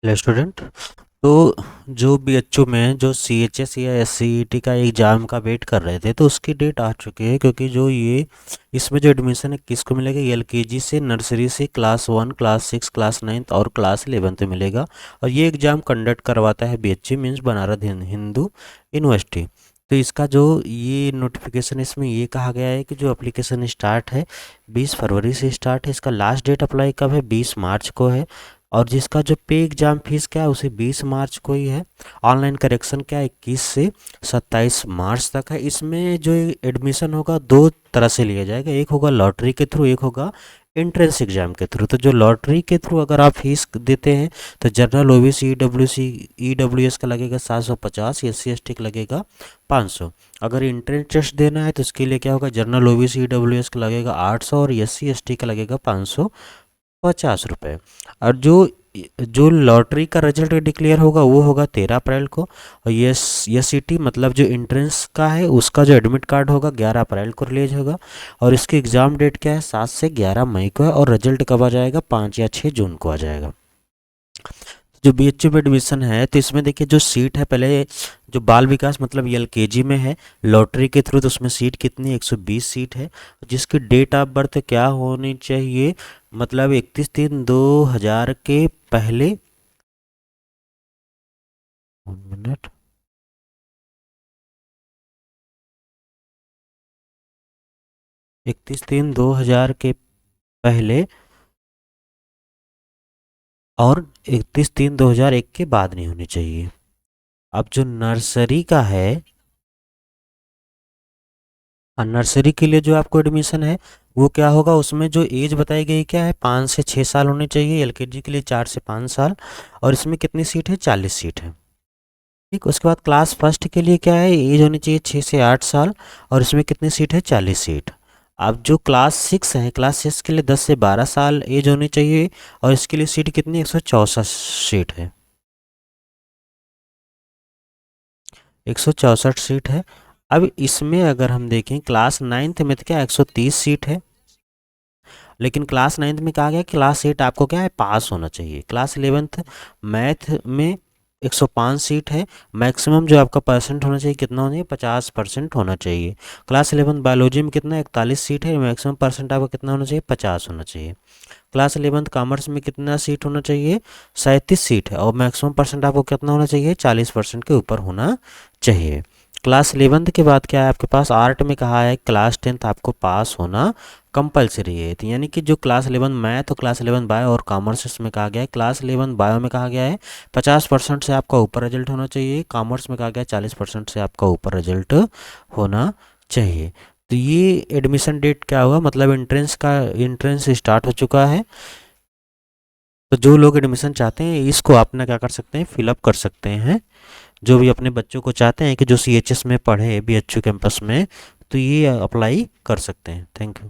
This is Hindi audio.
Hello student. तो जो बीएचयू में जो सीएचएस या एससीईटी का एग्ज़ाम का वेट कर रहे थे तो उसकी डेट आ चुकी है, क्योंकि जो ये इसमें जो एडमिशन है किसको मिलेगा, एलकेजी से, नर्सरी से, क्लास 1, क्लास 6, क्लास 9 और क्लास 11 में मिलेगा। और ये एग्ज़ाम कंडक्ट करवाता है BHU means Banaras Hindu university. तो इसका जो ये नोटिफिकेशन इसमें ये कहा गया है कि जो एप्लीकेशन स्टार्ट है 20 फरवरी से स्टार्ट है। इसका लास्ट डेट अप्लाई कब है, 20 मार्च को है। और जिसका जो पे एग्ज़ाम फीस क्या है उसे 20 मार्च को ही है। ऑनलाइन करेक्शन क्या है, 21 से 27 मार्च तक है। इसमें जो एडमिशन होगा दो तरह से लिया जाएगा, एक होगा लॉटरी के थ्रू, एक होगा एंट्रेंस एग्जाम के थ्रू। तो जो लॉटरी के थ्रू अगर आप फीस देते हैं तो जनरल ओबीसी ईडब्ल्यूएस का लगेगा 750, SC ST का लगेगा 500। अगर एंट्रेंस टेस्ट देना है तो उसके लिए क्या होगा, जनरल ओबीसी ईडब्ल्यूएस का लगेगा 800 और SC ST का लगेगा 550 रुपये। और जो जो लॉटरी का रिजल्ट डिक्लेयर होगा वो होगा 13 अप्रैल को। और ये सिटी मतलब जो एंट्रेंस का है उसका जो एडमिट कार्ड होगा 11 अप्रैल को रिलीज होगा। और इसकी एग्ज़ाम डेट क्या है, 7 से 11 मई को है। और रिजल्ट कब आ जाएगा, 5 या 6 जून को आ जाएगा। जो बीएचयू में एडमिशन है तो इसमें देखिए जो सीट है, पहले जो बाल विकास मतलब एलकेजी में है लॉटरी के थ्रू, तो उसमें सीट कितनी 120 सीट है। जिसकी डेट ऑफ बर्थ क्या होनी चाहिए, मतलब 31/3/2000 के पहले। 1 मिनट। 31/3/2000 के पहले और 31/3/2001 के बाद नहीं होनी चाहिए। अब जो नर्सरी का है, नर्सरी के लिए जो आपको एडमिशन है वो क्या होगा, उसमें जो एज बताई गई क्या है, 5 से 6 साल होनी चाहिए। एलकेजी के लिए 4 से 5 साल। और इसमें कितनी सीट है, 40 सीट है। ठीक, उसके बाद क्लास फर्स्ट के लिए क्या है, एज होनी चाहिए 6 से 8 साल। और इसमें कितनी सीट है, 40 सीट। अब जो क्लास 6 है, क्लास 6 के लिए 10 से 12 साल एज होनी चाहिए। और इसके लिए सीट कितनी, 164 सीट है। 164 सीट है। अब इसमें अगर हम देखें क्लास 9th में तो क्या 130 सीट है। लेकिन क्लास 9th में कहा गया क्लास 8 आपको क्या है, पास होना चाहिए। क्लास 11th मैथ में 105 सीट है। मैक्सिमम जो आपका परसेंट होना चाहिए कितना होना चाहिए, 50% होना चाहिए। क्लास 11 बायोलॉजी में कितना 41 सीट है। मैक्सिमम परसेंट आपका कितना होना चाहिए, 50 होना चाहिए। क्लास 11 कॉमर्स में कितना सीट होना चाहिए, 37 सीट है। और मैक्सिमम परसेंट आपको कितना होना चाहिए, 40% के ऊपर होना चाहिए। क्लास 11 के बाद क्या है आपके पास, आर्ट में कहा है क्लास 10th आपको पास होना कंपलसरी है। तो यानी कि जो क्लास 11 मैथ और क्लास 11 बायो और कॉमर्स इसमें कहा गया है, क्लास 11 बायो में कहा गया है 50% से आपका ऊपर रिजल्ट होना चाहिए। कॉमर्स में कहा गया है 40% से आपका ऊपर रिजल्ट होना चाहिए। तो ये एडमिशन डेट क्या हुआ, मतलब एंट्रेंस स्टार्ट हो चुका है। तो जो लोग एडमिशन चाहते हैं इसको अपना क्या कर सकते हैं, फिलअप कर सकते हैं। जो भी अपने बच्चों को चाहते हैं कि जो सीएचएस में पढ़े बीएचयू कैंपस में, तो ये अप्लाई कर सकते हैं। Thank you.